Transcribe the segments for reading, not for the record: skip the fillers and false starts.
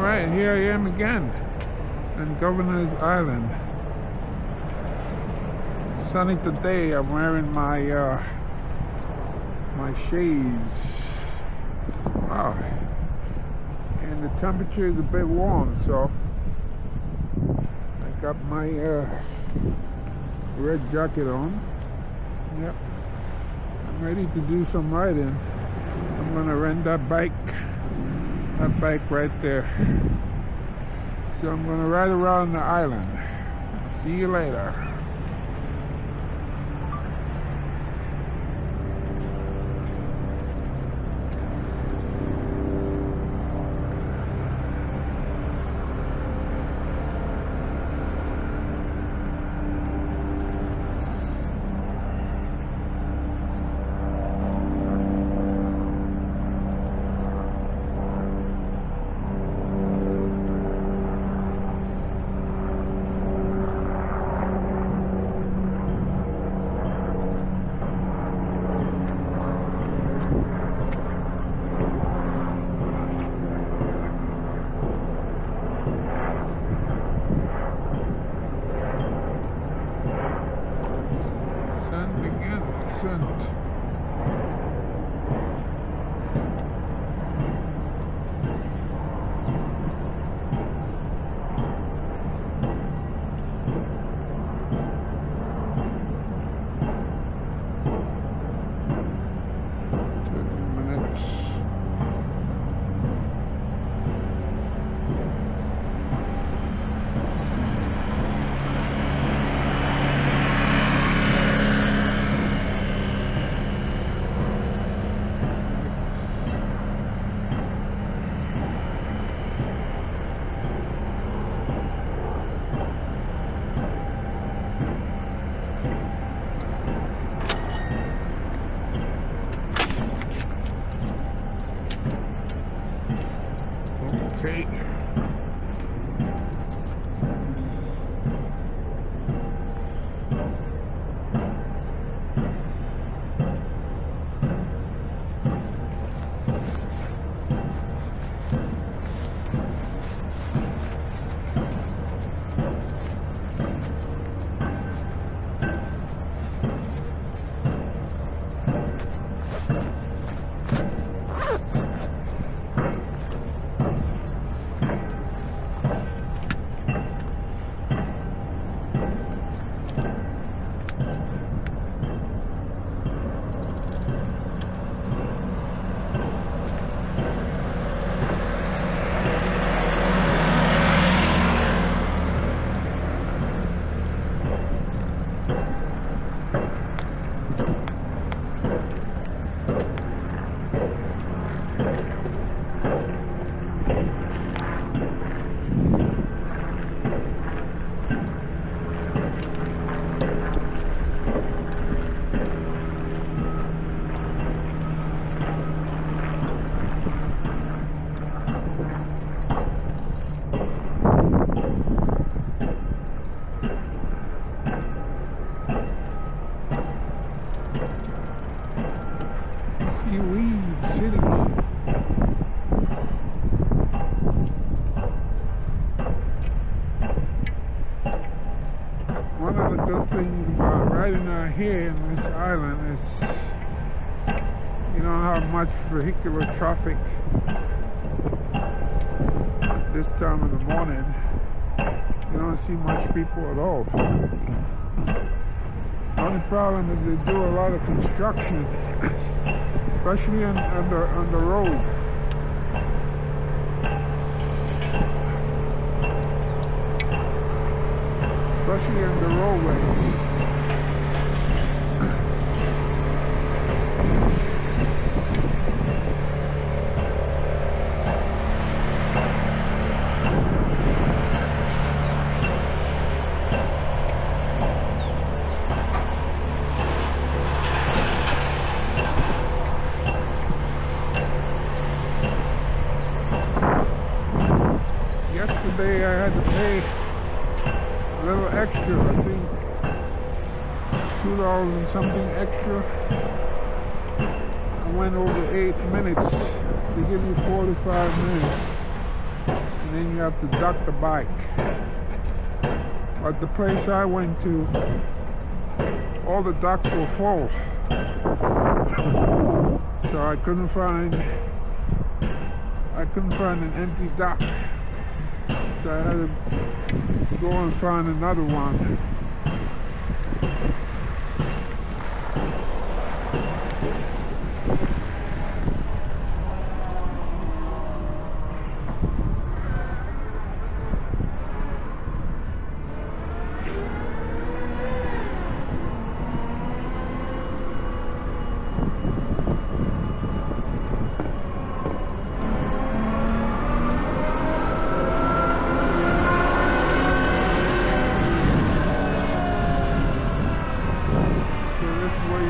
Alright, here I am again on Governor's Island. Sunny today. I'm wearing my my shades. Wow. And the temperature is a bit warm, so I got my red jacket on. Yep. I'm ready to do some riding. I'm gonna rent that bike right there. So I'm gonna ride around the island. See you later. Okay. City. One of the good things about riding out here in this island is you don't have much vehicular traffic at this time of the morning. You don't see much people at all. The only problem is they do a lot of construction, especially on the road. Especially on the roadways. Yesterday I had to pay a little extra, I think $2 and something extra. I went over 8 minutes. They give you 45 minutes. and then you have to duck the bike. But the place I went to, all the ducks were full. So I couldn't find an empty duck. So I had to go and find another one.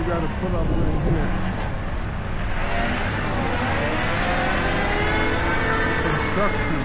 Got to put up right here. Construction.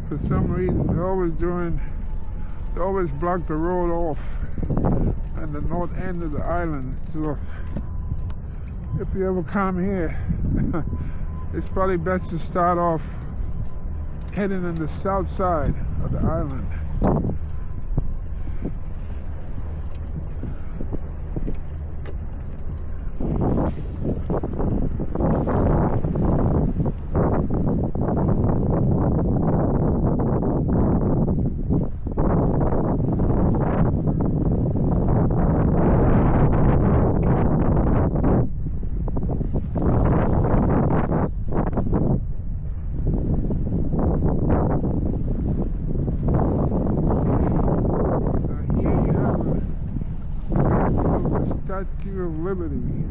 For some reason, they always block the road off at the north end of the island. So if you ever come here, it's probably best to start off heading in the south side of the island. Statue of Liberty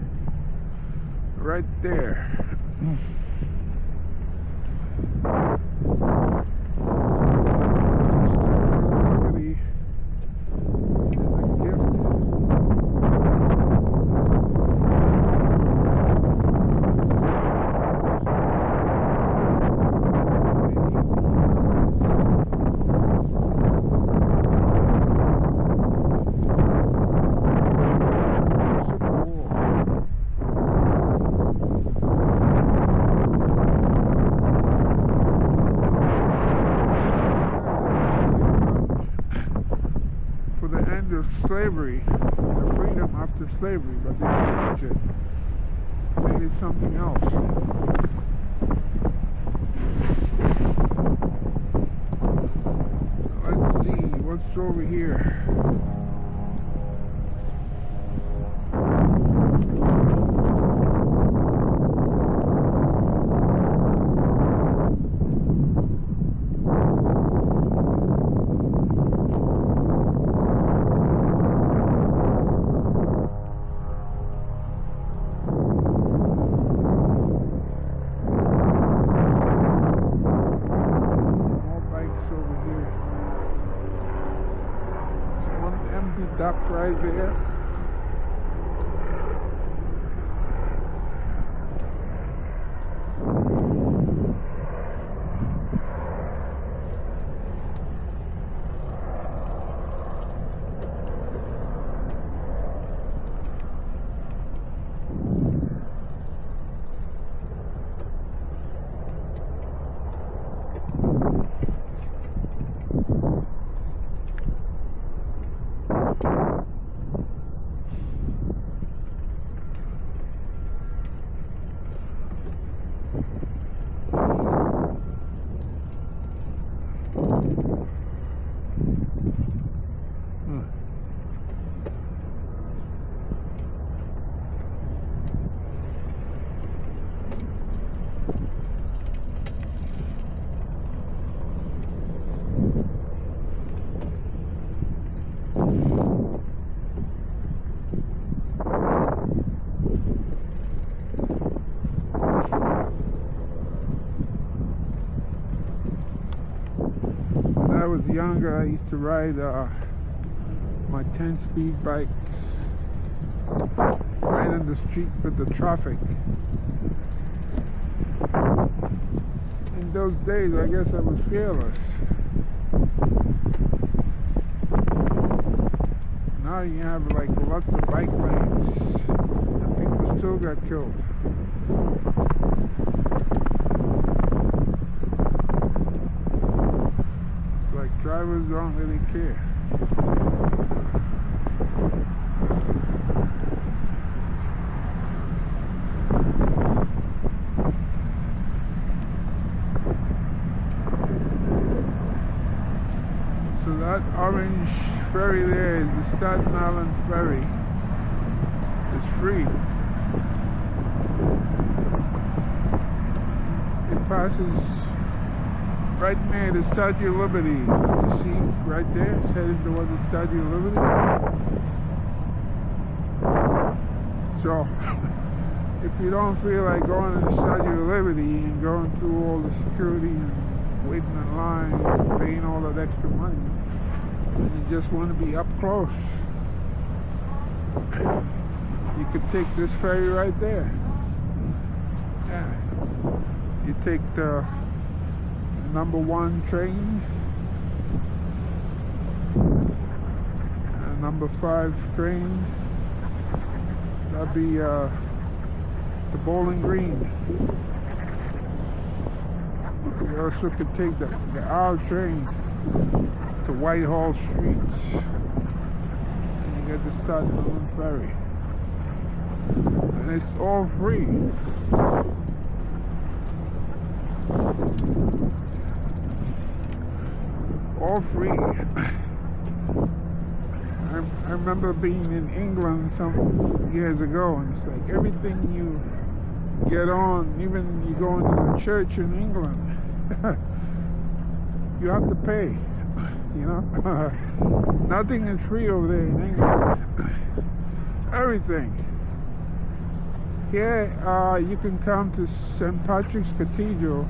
right there. Of slavery, the freedom after slavery, but they changed it, made it something else. Let's see what's over here. Duck right there. younger, I used to ride my 10-speed bikes right in the street with the traffic. In those days, I guess I was fearless. Now you have like lots of bike lanes, and people still got killed. It's like drivers don't really care. So that orange ferry there is the Staten Island ferry. It's free. It passes right near the Statue of Liberty. You see right there, it's headed towards the Statue of Liberty. So if you don't feel like going to the Statue of Liberty and going through all the security and waiting in line and paying all that extra money, and you just want to be up close, you could take this ferry right there. Yeah. You take the number 1 train, and number 5 train. That'd be the Bowling Green. You also could take the R train to Whitehall Street, and you get the Staten Island ferry, and it's all free. All free. I remember being in England some years ago, and it's like everything you get on, even you go into the church in England, you have to pay. You know, nothing is free over there in England. Everything. Here, you can come to St. Patrick's Cathedral,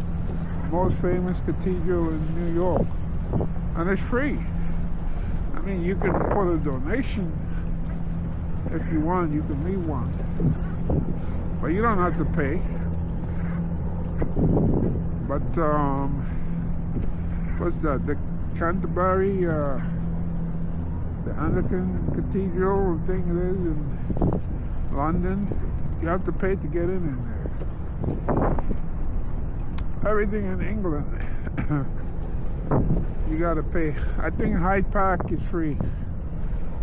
most famous cathedral in New York, and it's free. I mean, you can put a donation if you want. You can leave one, but you don't have to pay. But what's that? The Canterbury, the Anglican Cathedral thing it is in London. You have to pay to get in there. Everything in England, you gotta pay. I think Hyde Park is free.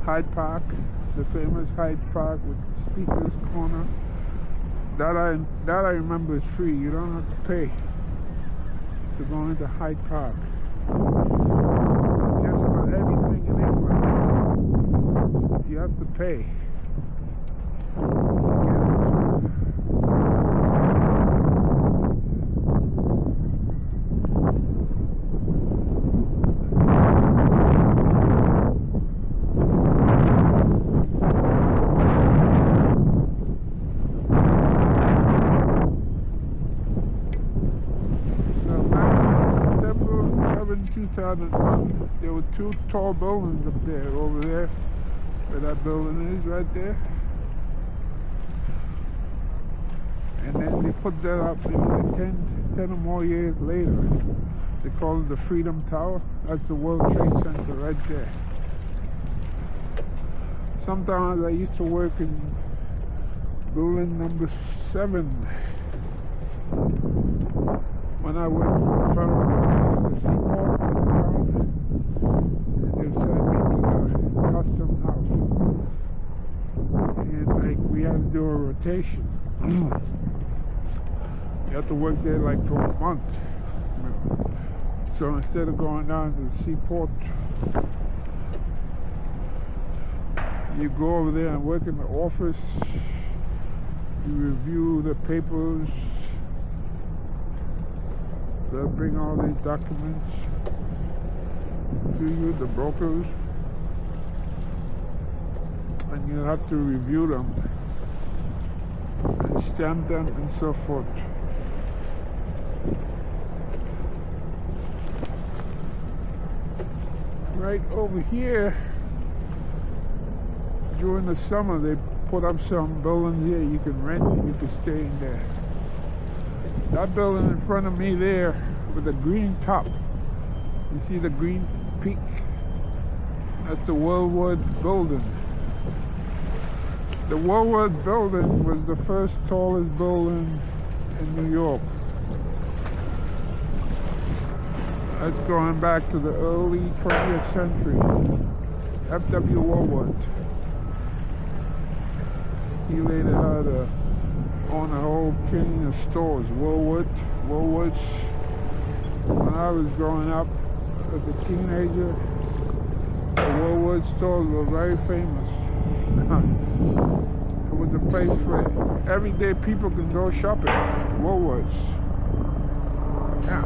Hyde Park, the famous Hyde Park with Speaker's Corner. That I remember is free. You don't have to pay to go into Hyde Park. Just about everything in England, you have to pay. In 2001, there were 2 tall buildings up there, over there, where that building is, right there. And then they put that up maybe like 10 or more years later. They call it the Freedom Tower. That's the World Trade Center right there. Sometimes I used to work in building number 7 when I worked for the federal seaport in the town. They sent me to the custom house, and like we had to do a rotation. You have to work there like for a month. So instead of going down to the seaport, you go over there and work in the office. You review the papers. They'll bring all these documents to you, the brokers, and you have to review them and stamp them and so forth. Right over here, during the summer, they put up some buildings here. You can rent it, you can stay in there. That building in front of me there with the green top, you see the green peak? That's the Woolworth building. The Woolworth building was the first tallest building in New York. That's going back to the early 20th century. F.W. Woolworth. He later had own a whole chain of stores. Woolworths. When I was growing up as a teenager, the Woolworth stores were very famous. It was a place where everyday people can go shopping. Woolworths. Yeah.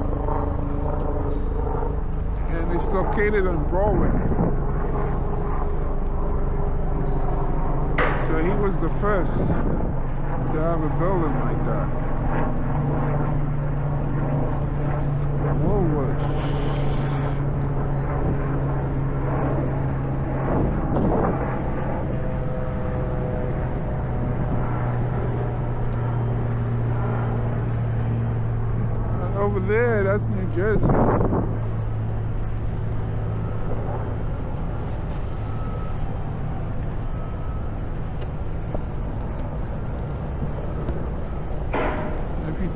And it's located on Broadway. So he was the first to have a building like that. Woolworths. And over there, that's New Jersey.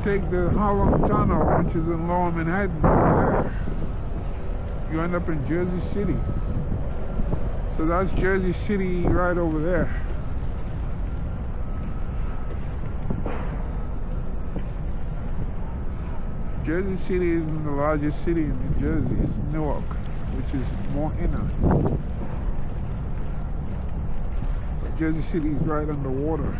Take the Harlem Tunnel, which is in Lower Manhattan, you end up in Jersey City. So that's Jersey City right over there. Jersey City isn't the largest city in New Jersey, it's Newark, which is more inner. But Jersey City is right underwater.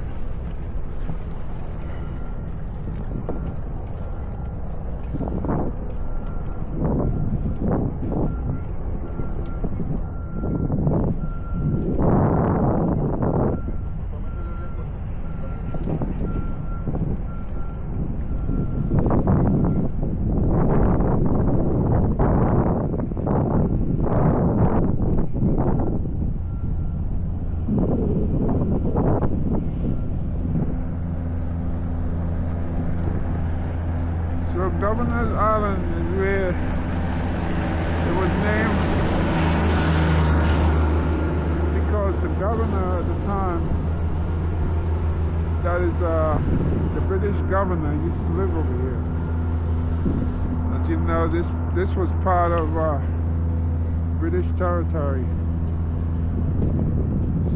So Governor's Island is where it was named because the governor at the time, that is the British governor, used to live over here. As you know, this was part of British territory.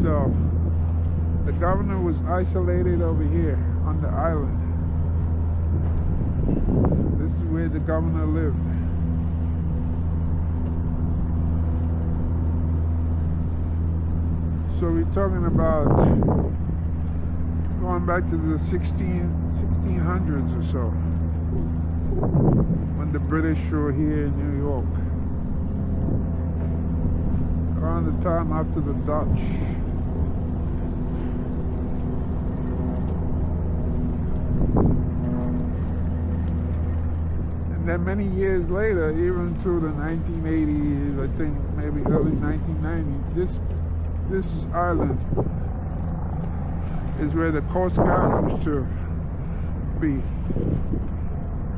So the governor was isolated over here on the island. This is where the governor lived. So we're talking about going back to the 1600s or so, when the British were here in New York. Around the time after the Dutch. Then many years later, even through the 1980s, I think maybe early 1990s, this island is where the Coast Guard used to be.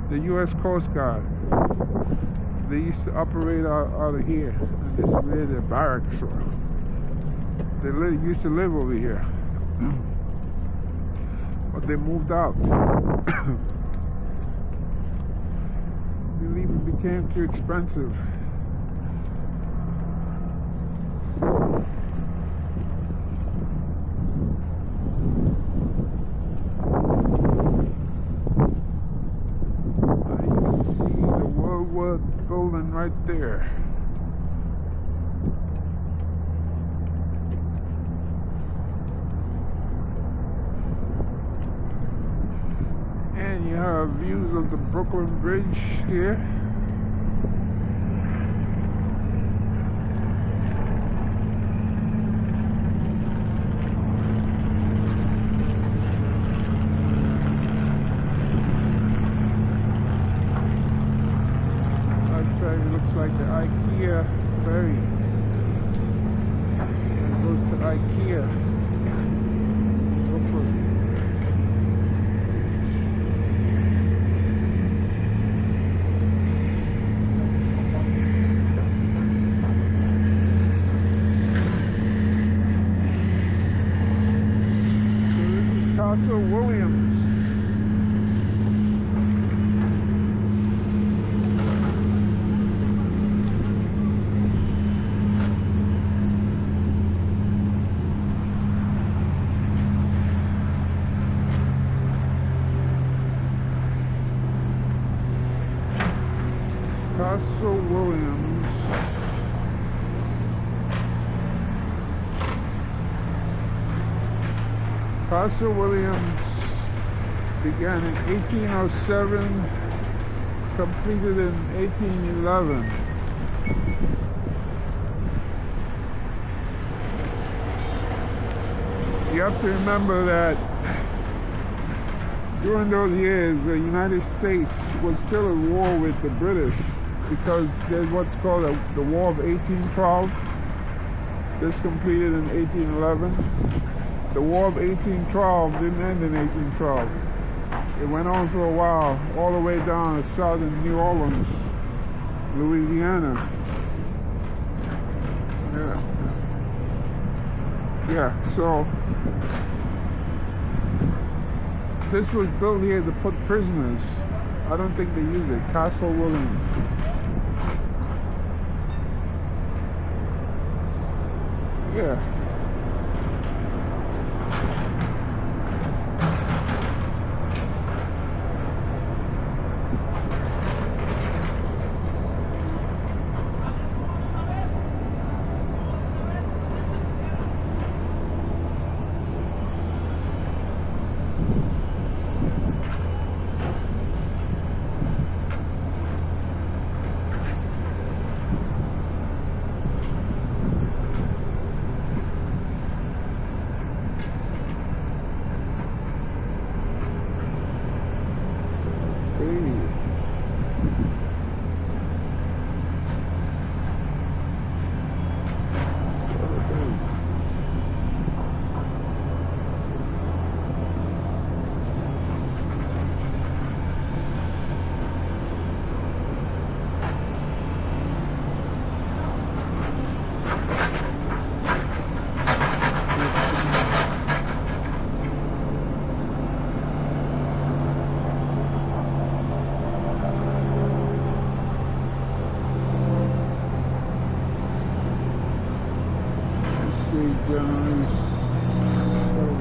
The U.S. Coast Guard. They used to operate out of here, and this is where their barracks were. They used to live over here, but they moved out. Believe it became too expensive. You can see the Woolworth building right there. And you have views of the Brooklyn Bridge here. It looks like the IKEA ferry. It goes to IKEA. Hopefully. So this is Castle Williams. Castle Williams. Castle Williams began in 1807, completed in 1811. You have to remember that during those years, the United States was still at war with the British, because there's what's called the War of 1812. This completed in 1811. The War of 1812 didn't end in 1812. It went on for a while, all the way down to southern New Orleans, Louisiana. Yeah, so this was built here to put prisoners. I don't think they used it. Castle Williams. Yeah. Generally started.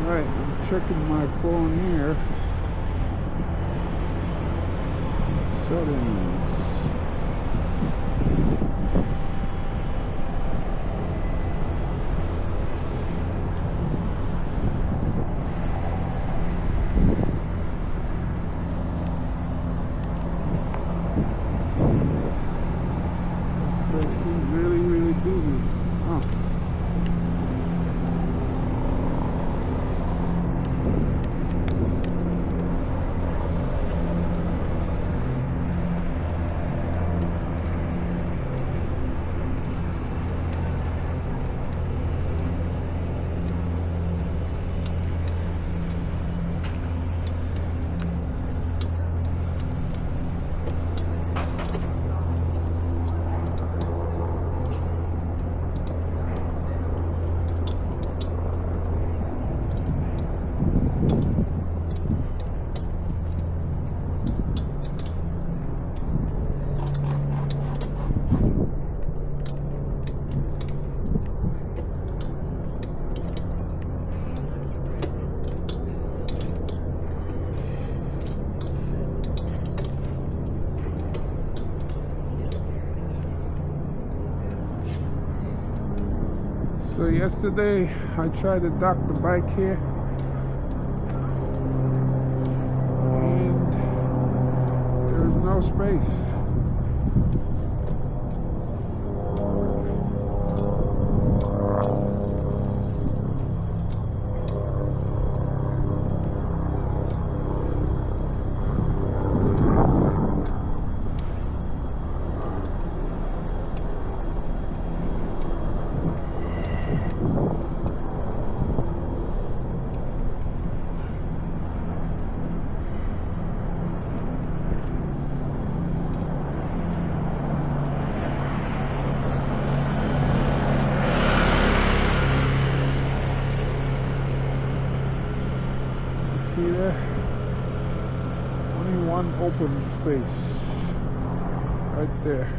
Alright, I'm checking my phone here. Settings. It's really, really busy. Oh. Yesterday I tried to dock the bike here and there is no space. See there? Only one open space right there.